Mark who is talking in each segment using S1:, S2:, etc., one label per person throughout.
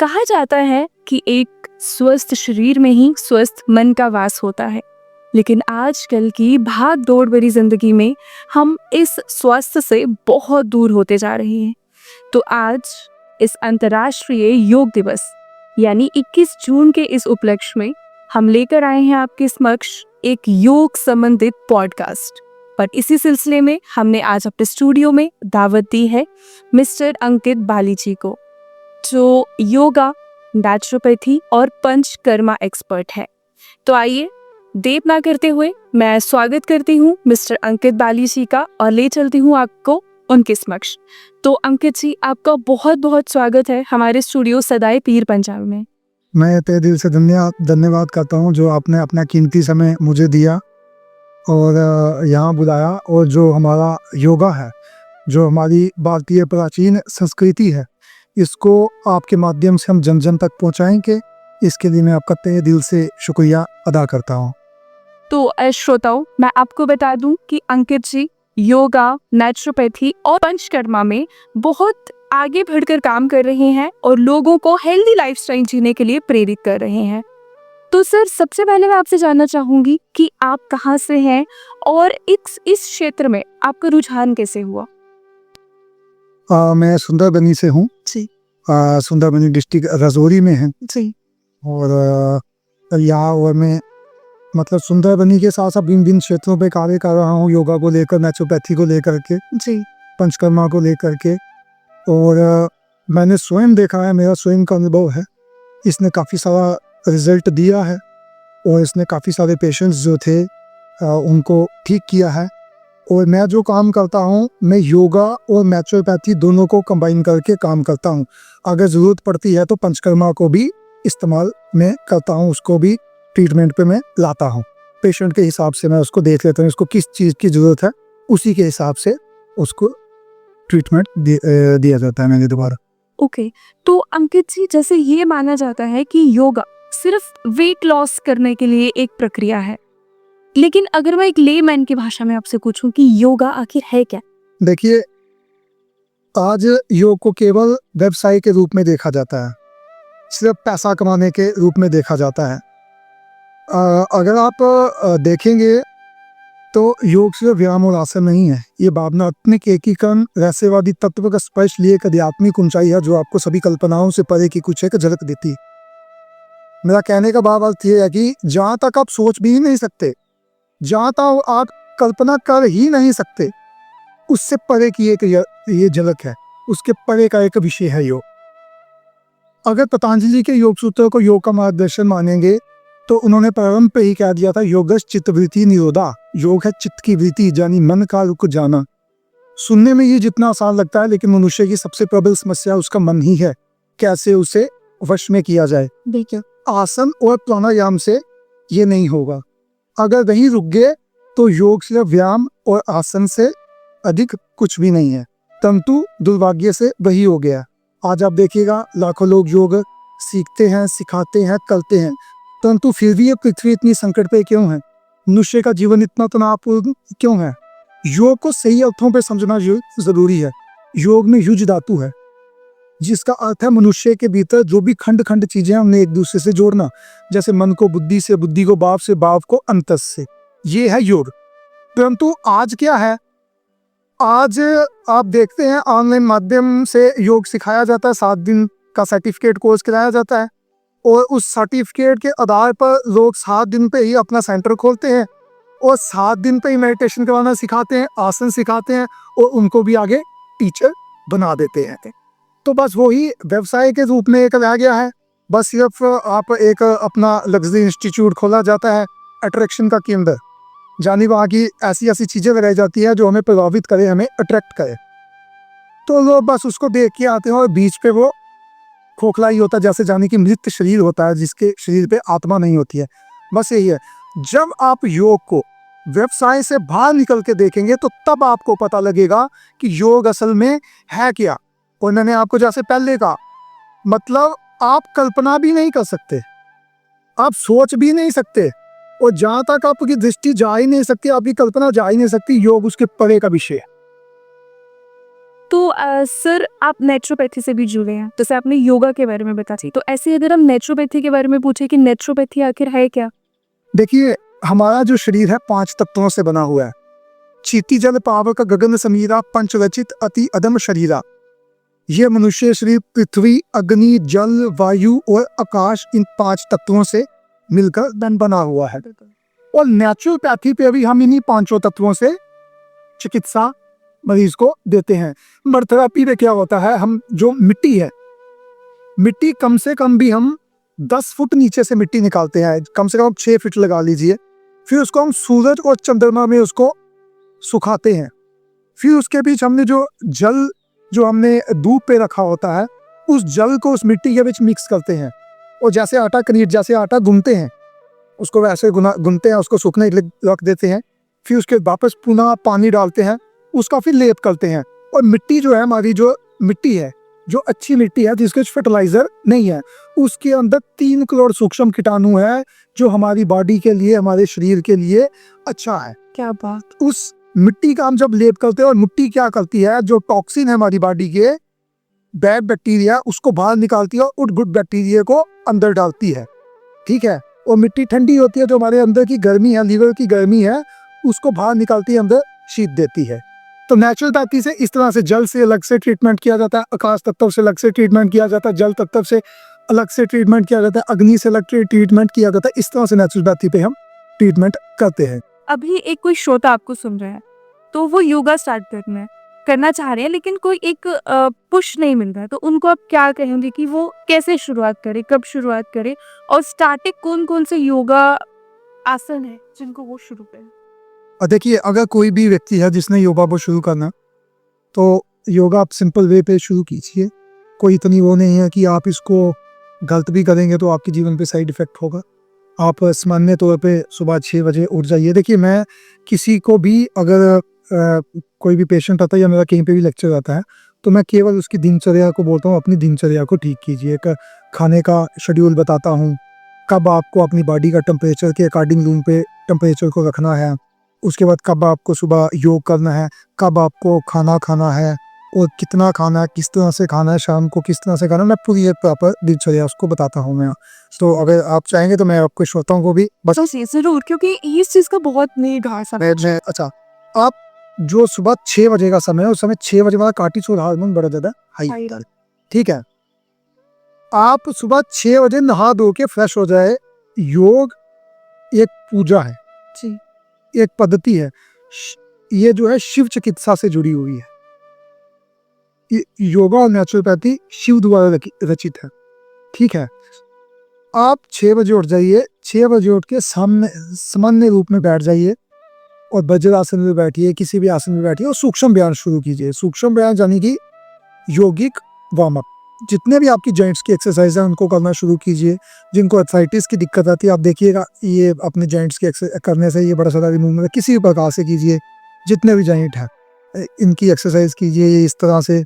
S1: कहा जाता है कि एक स्वस्थ शरीर में ही स्वस्थ मन का वास होता है, लेकिन आजकल की भाग दौड़ भरी जिंदगी में हम इस स्वास्थ्य से बहुत दूर होते जा रहे हैं। तो आज इस अंतर्राष्ट्रीय योग दिवस यानी 21 जून के इस उपलक्ष्य में हम लेकर आए हैं आपके समक्ष एक योग संबंधित पॉडकास्ट। पर इसी सिलसिले में हमने आज अपने स्टूडियो में दावत दी है मिस्टर अंकित बाली जी को, जो योगा, नेचुरोपैथी और पंचकर्मा एक्सपर्ट है। तो आइए देर ना करते हुए मैं स्वागत करती हूँ मिस्टर अंकित बाली जी का और ले चलती हूँ आपको उनके समक्ष। तो अंकित जी, आपका बहुत बहुत स्वागत है हमारे स्टूडियो सदाए पीर पंजाब में।
S2: मैं तहे दिल से धन्यवाद करता हूँ जो आपने अपना कीमती समय मुझे दिया और यहाँ बुलाया। और जो हमारा योगा है, जो हमारी भारतीय प्राचीन संस्कृति है, इसको आपके माध्यम से हम जन जन तक पहुँचाएंगे। इसके लिए मैं आपका तहे दिल से शुक्रिया अदा करता हूँ।
S1: तो श्रोताओं, मैं आपको बता दूं कि अंकित जी योगा, नेचुरोपैथी और पंचकर्मा में बहुत आगे बढ़कर काम कर रहे हैं और लोगों को हेल्दी लाइफस्टाइल जीने के लिए प्रेरित कर रहे हैं। तो सर, सबसे पहले मैं आपसे जानना चाहूंगी कि आप कहाँ से हैं और इस क्षेत्र में आपका रुझान कैसे हुआ?
S2: मैं सुंदरबनी से हूँ
S1: जी
S2: सुंदरबनी डिस्ट्रिक्ट राजौरी में है।
S1: जी
S2: और यहाँ और मैं मतलब सुंदरबनी के साथ साथ भिन्न भिन्न क्षेत्रों पे कार्य कर रहा हूँ, योगा को लेकर, नेचुरोपैथी को लेकर के,
S1: जी
S2: पंचकर्मा को लेकर के। और मैंने स्वयं देखा है, मेरा स्वयं का अनुभव है, इसने काफ़ी सारा रिजल्ट दिया है और इसने काफ़ी सारे पेशेंट्स जो थे उनको ठीक किया है। और मैं जो काम करता हूँ, मैं योगा और नेचुरोपैथी दोनों को कंबाइन करके काम करता हूँ। अगर ज़रूरत पड़ती है तो पंचकर्मा को भी इस्तेमाल मैं करता हूँ, उसको भी ट्रीटमेंट पे मैं लाता हूँ। पेशेंट के हिसाब से मैं उसको देख लेता हूँ, इसको किस चीज़ की ज़रूरत है, उसी के हिसाब से उसको ट्रीटमेंट दिया जाता है मेरे द्वारा।
S1: ओके। तो अंकित जी, जैसे ये माना जाता है कि योगा सिर्फ वेट लॉस करने के लिए एक प्रक्रिया है, लेकिन अगर मैं एक लेमैन की भाषा में आपसे पूछूं कि योगा आखिर है क्या?
S2: देखिए, आज योग को केवल व्यवसाय के रूप में देखा जाता है, सिर्फ पैसा कमाने के रूप में देखा जाता है। अगर आप देखेंगे तो योग सिर्फ व्यायाम और आसन नहीं है, ये भावनात्मक एकीकरण, रहस्यवादी तत्व का स्पर्श लिए एक आध्यात्मिक ऊंचाई है जो आपको सभी कल्पनाओं से परे की कुछ एक झलक देती है। मेरा कहने का भाव अर्थ ये है कि जहाँ तक आप सोच भी नहीं सकते, जहाँ तक आप कल्पना कर ही नहीं सकते, उससे परे की एक ये झलक है, उसके परे का एक विषय है योग। अगर पतंजलि के योग सूत्र को योग का मार्गदर्शन मानेंगे तो उन्होंने प्रारंभ पे ही कह दिया था, योगश चित्तवृत्ति निरोधा। योग है चित्त की वृत्ति, यानी मन का रुक जाना। सुनने में ये जितना आसान लगता है, लेकिन मनुष्य की सबसे प्रबल समस्या उसका मन ही है, कैसे उसे वश में किया जाए। देखिए, आसन और प्राणायाम से ये नहीं होगा। अगर वहीं रुक गए तो योग सिर्फ व्यायाम और आसन से अधिक कुछ भी नहीं है, परंतु दुर्भाग्य से वही हो गया। आज आप देखिएगा, लाखों लोग योग सीखते हैं, सिखाते हैं, करते हैं, परंतु फिर भी ये पृथ्वी इतनी संकट पे क्यों है? मनुष्य का जीवन इतना तनावपूर्ण क्यों है? योग को सही अर्थों पे समझना जरूरी है। योग में युज धातु है, जिसका अर्थ है मनुष्य के भीतर जो भी खंड खंड चीजें हमने एक दूसरे से जोड़ना, जैसे मन को बुद्धि से, बुद्धि को भाव से, भाव को अंतस से, ये है योग। परंतु आज क्या है? आज आप देखते हैं ऑनलाइन माध्यम से योग सिखाया जाता है, 7 दिन का सर्टिफिकेट कोर्स कराया जाता है और उस सर्टिफिकेट के आधार पर लोग 7 दिन पे ही अपना सेंटर खोलते हैं और 7 दिन पे ही मेडिटेशन करवाना सिखाते हैं, आसन सिखाते हैं और उनको भी आगे टीचर बना देते हैं। तो बस वही व्यवसाय के रूप में एक रह गया है। बस सिर्फ आप एक अपना लग्जरी इंस्टीट्यूट खोला जाता है, अट्रैक्शन का केंद्र, जानी वहाँ की ऐसी ऐसी चीज़ें लगाई जाती है जो हमें प्रभावित करे, हमें अट्रैक्ट करे, तो लोग बस उसको देख के आते हैं और बीच पे वो खोखला ही होता है, जैसे जाने की मृत शरीर होता है जिसके शरीर पे आत्मा नहीं होती है। बस यही है। जब आप योग को व्यवसाय से बाहर निकल के देखेंगे तो तब आपको पता लगेगा कि योग असल में है क्या। और मैंने आपको जैसे पहले कहा, मतलब आप कल्पना भी नहीं कर सकते, आप सोच भी नहीं सकते, और जहाँ तक आपकी दृष्टि जा ही नहीं सकती, आपकी कल्पना जा ही नहीं सकती, योग उसके परे का विषय है।
S1: तो सर आप नेचुरोपैथी से भी जुड़े हैं, जैसे आपने योगा के बारे में बताया, तो ऐसे अगर हम नेचुरोपैथी के बारे में पूछे कि नेचुरोपैथी आखिर है क्या?
S2: देखिए, हमारा जो शरीर है 5 तत्वों से बना हुआ है। चीती जल पावक गगन समीरा पंचरचित अति अदम शरीरा। यह मनुष्य शरीर पृथ्वी, अग्नि, जल, वायु और आकाश, इन 5 तत्वों से मिलकर बना हुआ है। और नेचुरोपैथी पे भी हम इन्हीं 5 तत्वों से चिकित्सा मरीज को देते हैं। मर थेरेपी में क्या होता है, हम जो मिट्टी है, मिट्टी कम से कम भी हम 10 फुट नीचे से मिट्टी निकालते हैं, कम से कम 6 फीट लगा लीजिए। फिर उसको हम सूरज और चंद्रमा में उसको सुखाते हैं। फिर उसके बीच हमने जो जल जो हमने धूप पे रखा होता है, उस जल को उस मिट्टी के बीच मिक्स करते हैं, और जैसे आटा कनीर जैसे आटा गूंथते हैं, उसको वैसे गूंथते हैं, उसको सूखने के लिए रख देते हैं। फिर उसके वापस पुनः पानी डालते हैं, उसका फिर लेप करते हैं। और मिट्टी जो है, हमारी जो मिट्टी है, जो अच्छी मिट्टी है जिसके फर्टिलाइजर नहीं है, उसके अंदर 3 करोड़ सूक्ष्म कीटाणु है, जो हमारी बॉडी के लिए, हमारे शरीर के लिए अच्छा है।
S1: क्या बात!
S2: उस मिट्टी का हम जब लेप करते हैं, और मिट्टी क्या करती है, जो टॉक्सिन है हमारी बॉडी के, बैड बैक्टीरिया, उसको बाहर निकालती है और गुड बैक्टीरिया को अंदर डालती है। ठीक है। और मिट्टी ठंडी होती है, जो हमारे अंदर की गर्मी है, लीवर की गर्मी है, उसको बाहर निकालती है, अंदर शीत देती है। तो नेचुरोपैथी से इस तरह से जल से अलग से ट्रीटमेंट किया जाता है, आकाश तत्व से अलग से ट्रीटमेंट किया जाता है, जल तत्व से अलग से ट्रीटमेंट किया जाता है, अग्नि से अलग ट्रीटमेंट किया जाता है। इस तरह से नेचुरोपैथी पे हम ट्रीटमेंट करते हैं।
S1: अभी एक कोई श्रोता आपको सुन रहा है, तो वो योगा स्टार्ट करना चाह रहे हैं, लेकिन कोई एक पुश नहीं मिल रहा है, तो उनको आप क्या कहेंगे कि वो कैसे शुरुआत करे, कब शुरुआत करे, और स्टार्टिंग कौन-कौन से योगा आसन है जिनको वो शुरू करें?
S2: और देखिए, अगर कोई भी व्यक्ति है जिसने योगा को शुरू करना, तो योगा आप सिंपल वे पे शुरू कीजिए। कोई इतनी वो नहीं है कि आप इसको गलत भी करेंगे तो आपके जीवन पे साइड इफेक्ट होगा। आप सामान्य तौर पे सुबह 6 बजे उठ जाइए। देखिए, मैं किसी को भी अगर कोई भी पेशेंट आता है या मेरा कहीं पे भी लेक्चर आता है, तो मैं केवल उसकी दिनचर्या को बोलता हूँ, अपनी दिनचर्या को ठीक कीजिए। खाने का शेड्यूल बताता हूँ, कब आपको अपनी बॉडी का टेम्परेचर के अकॉर्डिंग रूम पे टेम्परेचर को रखना है, उसके बाद कब आपको सुबह योग करना है, कब आपको खाना खाना है और कितना खाना है, किस तरह से खाना है, शाम को किस तरह से खाना है, मैं पूरी एक प्रॉपर दिनचर्या उसको बताता हूँ मैं। तो अगर आप चाहेंगे तो मैं आपके श्रोताओं को भी
S1: ज़रूर, क्योंकि इस चीज़ का बहुत नीड है।
S2: अच्छा, आप जो सुबह 6 बजे का समय है, उस समय 6 बजे वाला कार्टिसोल हार्मोन बड़ा ज़्यादा हाई होता है। ठीक है। आप सुबह 6 बजे नहा धो के फ्रेश हो जाए। योग एक पूजा है
S1: जी।
S2: एक पद्धति है। ये जो है शिव चिकित्सा से जुड़ी हुई है। योगा और नेचुरोपैथी शिव द्वारा रचित है। ठीक है। आप 6 बजे उठ जाइए। 6 बजे उठ के सामान्य रूप में बैठ जाइए और वज्रासन में बैठिए, किसी भी आसन में बैठिए और सूक्ष्म व्यायाम शुरू कीजिए। सूक्ष्म व्यायाम यानी कि यौगिक वार्म अप। जितने भी आपकी जॉइंट्स की एक्सरसाइज है उनको करना शुरू कीजिए। जिनको आर्थराइटिस की दिक्कत आती है, आप देखिएगा ये अपने जॉइंट्स के करने से ये बड़ा सारा रिमूव किसी भी प्रकार से कीजिए। जितने भी जॉइंट हैं इनकी एक्सरसाइज कीजिए। ये इस तरह से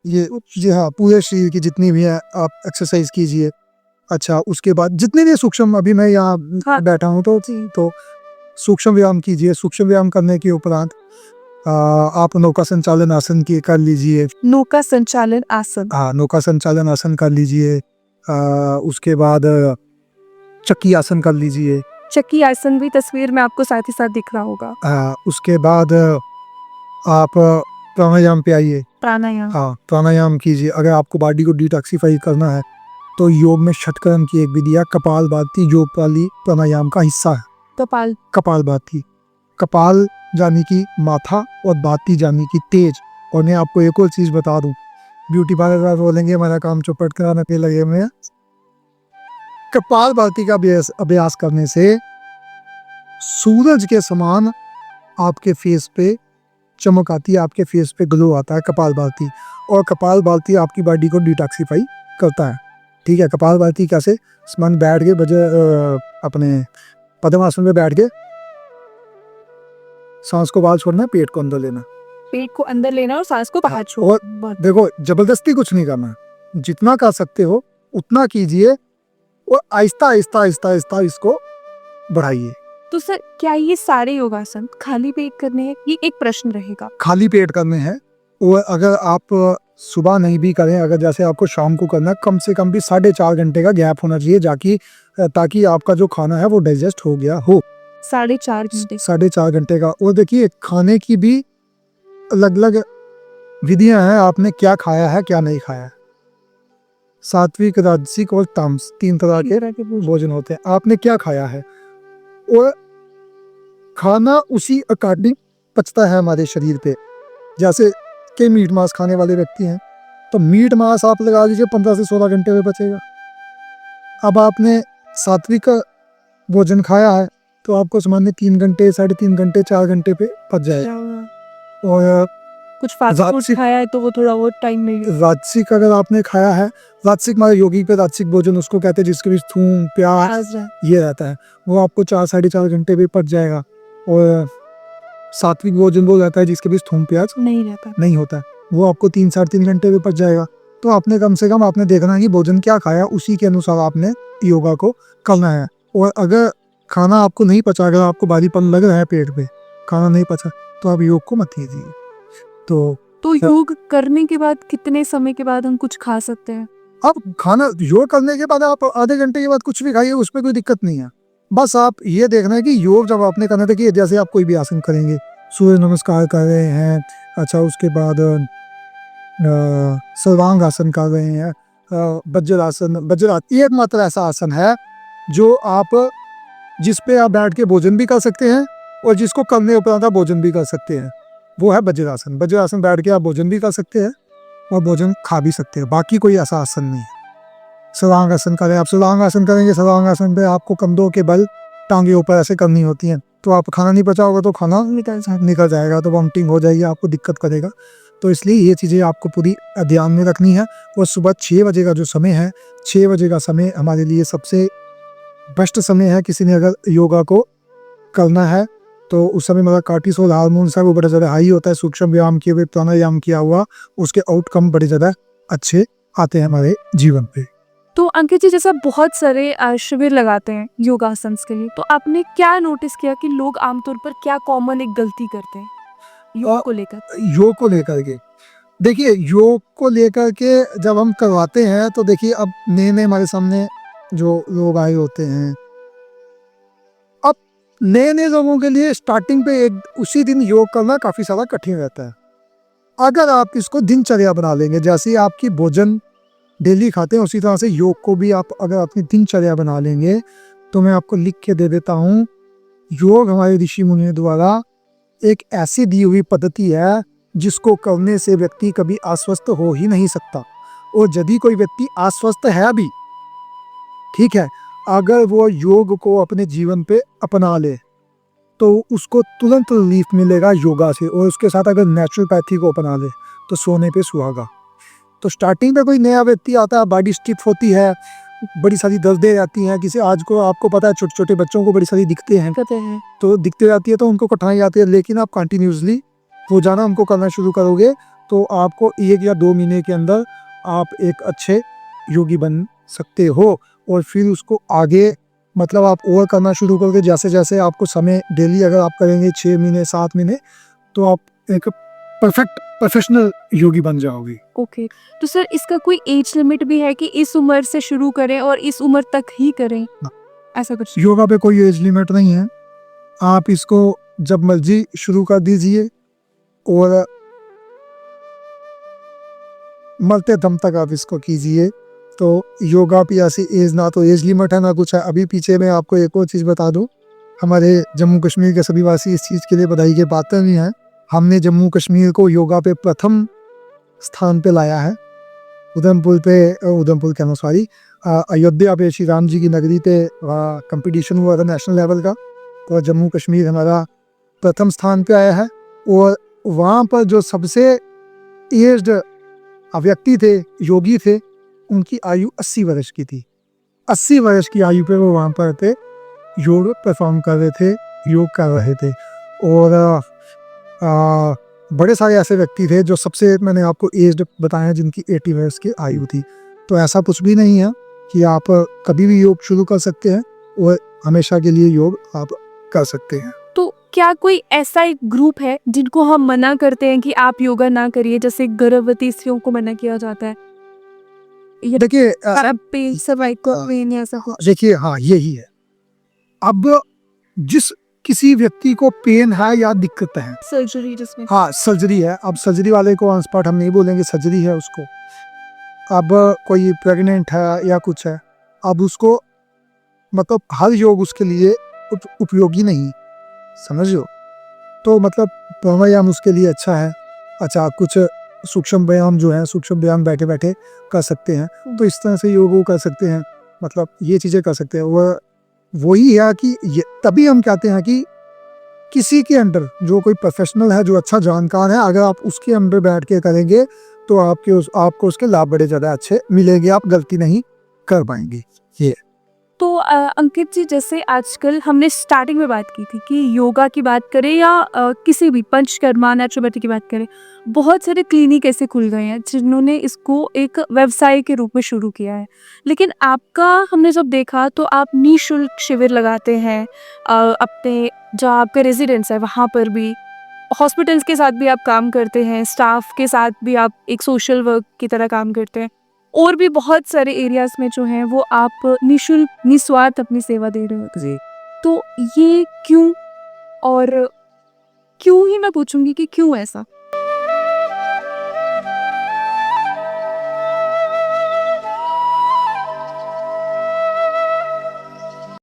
S2: ये जी हाँ, पूरे शरीर की जितनी भी है आप एक्सरसाइज कीजिए। अच्छा, उसके बाद जितने भी सूक्ष्म, अभी मैं यहाँ बैठा हूँ तो सूक्ष्म व्यायाम कीजिए। सूक्ष्म व्यायाम करने के उपरांत आप नौका संचालन आसन की कर लीजिए।
S1: नौका संचालन आसन?
S2: हाँ, नौका संचालन आसन कर लीजिए। उसके बाद चक्की आसन कर लीजिए।
S1: चक्की आसन भी तस्वीर में आपको साथ ही साथ दिख रहा होगा।
S2: उसके बाद आप प्राणायाम पे आइए।
S1: प्राणायाम?
S2: हाँ, प्राणायाम कीजिए। अगर आपको बॉडी को डिटॉक्सिफाई करना है तो योग में षटकर्म की एक विधि है, कपालभाति, योग वाली प्राणायाम का हिस्सा है। कपालभाति, कपाल यानी कि माथा और भाती यानी कि तेज। और मैं आपको एक और चीज बता दूं, ब्यूटी पार्लर बोलेंगे हमारा काम चौपट कराने पे लगे में। कपालभाति का अभ्यास करने से सूरज के समान आपके फेस पे चमक आती है, आपके फेस पे ग्लो आता है कपालभाति। और कपालभाति आपकी बॉडी को डिटॉक्सिफाई करता है। ठीक है। कपालभाति कैसे? मन बैठ के अपने पद्मासन में बैठ के सांस को बाहर छोड़ना, पेट को अंदर लेना।
S1: पेट को अंदर लेना और सांस को बाहर छोड़ना।
S2: और देखो, जबरदस्ती कुछ नहीं करना, जितना कर सकते हो उतना कीजिए और आहिस्ता आहिस्ता आहिस्ता आहिस्ता इसको बढ़ाइए।
S1: तो सर, क्या ये सारे योगासन खाली पेट करने हैं? ये एक प्रश्न रहेगा।
S2: खाली पेट करने हैं। और अगर आप सुबह नहीं भी करें, अगर जैसे आपको शाम को करना है, कम से कम भी 4.5 घंटे का गैप होना चाहिए ताकि आपका जो खाना है वो डाइजेस्ट हो गया हो।
S1: 4.5 घंटे
S2: 4.5 घंटे का। और देखिए खाने की भी अलग अलग विधियां हैं, आपने क्या खाया है क्या नहीं खाया है। सात्विक, राजसिक और तामस 3 तरह के भोजन होते हैं। आपने क्या खाया है और खाना उसी अकॉर्डिंग पचता है हमारे शरीर पे। जैसे कि मीट मांस खाने वाले व्यक्ति हैं तो मीट मांस आप लगा लीजिए 15 से 16 घंटे में पचेगा। अब आपने सात्विक भोजन खाया है तो आपको सामान्य 3 घंटे, 3.5 घंटे, 4 घंटे पे पच जाएगा। और
S1: कुछ फास्ट फूड
S2: राजसिक
S1: खाया है तो वो थोड़ा और टाइम में
S2: राजसिक अगर आपने खाया है, राजसिक हमारे योगी पे राजसिक भोजन उसको कहते हैं, जिसके बीच थूम प्याज ये रहता है, वो आपको 4-4.5 घंटे पे पच जाएगा। और सात्विक भोजन वो रहता है जिसके बीच थूम प्याज नहीं होता है, वो आपको 3-3.5 घंटे पे पच जाएगा। तो आपने कम से कम आपने देखना है कि भोजन क्या खाया, उसी के अनुसार आपने योगा को करना है। और अगर खाना आपको नहीं पचा, अगर आपको भारीपन लग रहा है पेट पे, खाना नहीं पचा, तो आप योग को मत कीजिए।
S1: तो योग करने के बाद कितने समय के बाद हम कुछ खा सकते हैं?
S2: अब खाना योग करने के बाद आप आधे घंटे के बाद कुछ भी खाइए, उसमें कोई दिक्कत नहीं है। बस आप ये देखना है कि योग जब आपने करना था कि जैसे आप कोई भी आसन करेंगे, सूर्य नमस्कार कर रहे हैं, अच्छा उसके बाद सर्वांग आसन कर रहे हैं, वज्रासन। वज्रासन एकमात्र ऐसा आसन है जो आप जिस पे आप बैठ के भोजन भी कर सकते हैं और जिसको करने उपरांत आप भोजन भी कर सकते हैं, वो है वज्रासन। वज्रासन बैठ के आप भोजन भी कर सकते हैं और भोजन खा भी सकते हैं, बाकी कोई ऐसा आसन नहीं है। सर्वांग आसन करें, आप सर्वांग आसन करेंगे, सर्वांग आसन पे आपको कंधों के बल टांगे ऊपर ऐसे करनी होती हैं, तो आप खाना नहीं पचा होगा तो खाना निकल जाएगा, तो वॉमिटिंग हो जाएगी, आपको दिक्कत करेगा। तो इसलिए ये चीज़ें आपको पूरी ध्यान में रखनी है। और सुबह 6 बजे का जो समय है, 6 बजे का समय हमारे लिए सबसे बेस्ट समय है। किसी ने अगर योगा को करना है तो उस समय मेरा कार्टिसोल हार्मोन है वो बड़ा ज़्यादा हाई होता है। सूक्ष्म व्यायाम किए हुए, प्राणायाम किया हुआ, उसके आउटकम बड़े ज़्यादा अच्छे आते हैं हमारे जीवन पे।
S1: तो अंकित जी, जैसा बहुत सारे शिविर लगाते हैं योगासन के लिए, तो आपने क्या नोटिस किया कि लोग आमतौर पर क्या कॉमन एक गलती करते हैं योग को लेकर?
S2: योग को लेकर के देखिए, योग को लेकर के जब हम करवाते हैं तो देखिए, अब नए हमारे सामने जो लोग आए होते हैं, अब नए लोगों के लिए स्टार्टिंग पे उसी दिन योग करना काफ़ी सारा कठिन रहता है। अगर आप इसको दिनचर्या बना लेंगे, जैसे ही आपकी भोजन डेली खाते हैं उसी तरह से योग को भी आप अगर अपनी दिनचर्या बना लेंगे, तो मैं आपको लिख के दे देता हूँ, योग हमारे ऋषि मुनि द्वारा एक ऐसी दी हुई पद्धति है जिसको करने से व्यक्ति कभी अस्वस्थ हो ही नहीं सकता। और यदि कोई व्यक्ति अस्वस्थ है भी, ठीक है, अगर वो योग को अपने जीवन पे अपना ले तो उसको तुरंत रिलीफ मिलेगा योगा से। और उसके साथ अगर नेचुरोपैथी को अपना ले तो सोने पे सुहागा। तो स्टार्टिंग पे कोई नया व्यक्ति आता है, बॉडी स्टिफ होती है, बड़ी सारी दर्दें रहती हैं, किसी आज को आपको पता है छोटे छोटे बच्चों को बड़ी सारी दिखते हैं, तो दिखते रहती है, तो उनको कठिनाई आती है। लेकिन आप कंटिन्यूसली रोजाना उनको करना शुरू करोगे तो आपको 1 या 2 महीने के अंदर आप एक अच्छे योगी बन सकते हो। और फिर उसको आगे मतलब आप और करना शुरू करोगे, जैसे जैसे आपको समय डेली अगर आप करेंगे 6 महीने 7 महीने, तो आप एक परफेक्ट प्रोफेशनल योगी बन जाओगे।
S1: ओके, तो सर इसका कोई एज लिमिट भी है कि इस उम्र से शुरू करें और इस उम्र तक ही करें, ऐसा कुछ?
S2: योगा पे कोई एज लिमिट नहीं है, आप इसको जब मर्जी शुरू कर दीजिए और मरते दम तक आप इसको कीजिए। तो योगा पे ऐसी एज ना तो एज लिमिट है ना कुछ है। अभी पीछे मैं आपको एक और चीज़ बता दूं, हमारे जम्मू कश्मीर के सभी वासी इस चीज़ के लिए बधाई के पात्र भी हैं। हमने जम्मू कश्मीर को योगा पे प्रथम स्थान पे लाया है। उधमपुर कहना सॉरी, अयोध्या पे श्री राम जी की नगरी पे कंपटीशन हुआ था नेशनल लेवल का, तो जम्मू कश्मीर हमारा प्रथम स्थान पे आया है। और वहाँ पर जो सबसे एज्ड व्यक्ति थे, योगी थे, उनकी आयु 80 वर्ष की थी। 80 वर्ष की आयु पे वो वहाँ पर थे, योग परफॉर्म कर रहे थे, योग कर रहे थे। और बड़े सारे ऐसे व्यक्ति थे जो सबसे मैंने आपको एज्ड बताया जिनकी 80 वर्ष की आयु थी। तो ऐसा कुछ भी नहीं है कि आप कभी भी योग शुरू कर सकते हैं और हमेशा के लिए योग आप कर सकते हैं।
S1: तो क्या कोई ऐसा एक ग्रुप है जिनको हम मना करते हैं कि आप योगा ना करिए, जैसे गर्भवती स्त्रियों को मना किया जाता है या
S2: देखिए
S1: पेन सर्वाइकल पेन या ऐसा कुछ?
S2: देखिए हाँ यही है। अब जिस किसी व्यक्ति को पेन है या दिक्कत है,
S1: सर्जरी जिसमें
S2: हाँ सर्जरी है, अब सर्जरी वाले को ऑन स्पॉट हम नहीं बोलेंगे सर्जरी है उसको। अब कोई प्रेग्नेंट है या कुछ है, अब उसको मतलब हर योग उसके लिए उपयोगी नहीं, समझ लो। तो मतलब प्राणायाम उसके लिए अच्छा है। अच्छा कुछ सूक्ष्म व्यायाम जो है, सूक्ष्म व्यायाम बैठे बैठे कर सकते हैं, तो इस तरह से योग वो कर सकते हैं, मतलब ये चीज़ें कर सकते हैं। वह वही है कि ये तभी हम कहते हैं कि किसी के अंडर जो कोई प्रोफेशनल है, जो अच्छा जानकार है, अगर आप उसके अंडर बैठ के करेंगे तो आपको उसके लाभ बड़े ज़्यादा अच्छे मिलेंगे, आप गलती नहीं कर पाएंगे। ये
S1: तो अंकित जी, जैसे आजकल हमने स्टार्टिंग में बात की थी कि योगा की बात करें या किसी भी पंचकर्मा नेचुरोपैथी की बात करें, बहुत सारे क्लिनिक ऐसे खुल गए हैं जिन्होंने इसको एक व्यवसाय के रूप में शुरू किया है। लेकिन आपका हमने जब देखा तो आप निःशुल्क शिविर लगाते हैं, अपने जहाँ आपका रेजिडेंस है वहाँ पर भी, हॉस्पिटल्स के साथ भी आप काम करते हैं, स्टाफ के साथ भी आप एक सोशल वर्क की तरह काम करते हैं, और भी बहुत सारे एरियाज में जो हैं वो आप निःशुल्क निस्वार्थ अपनी सेवा दे रहे हो।
S2: जी
S1: तो ये क्यों, और क्यों ही मैं पूछूंगी कि क्यों ऐसा?